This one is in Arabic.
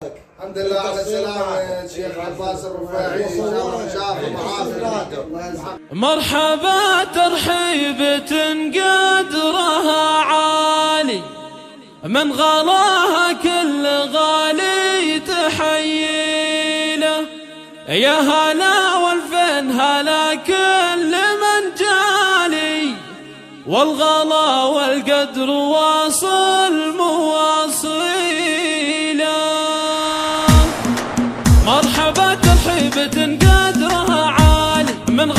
الحمد لله على السلامة يا شيخ عباس الرفاعي، ان شاء الله شافه معافى. مرحبا ترحيبة قدرها عالي، من غلاها كل غالي تحييله. يا هلا والفين هلا كل من جالي، والغلا والقدر واصل مواصيله. مرحبا ترحيبة قدرها عالي، من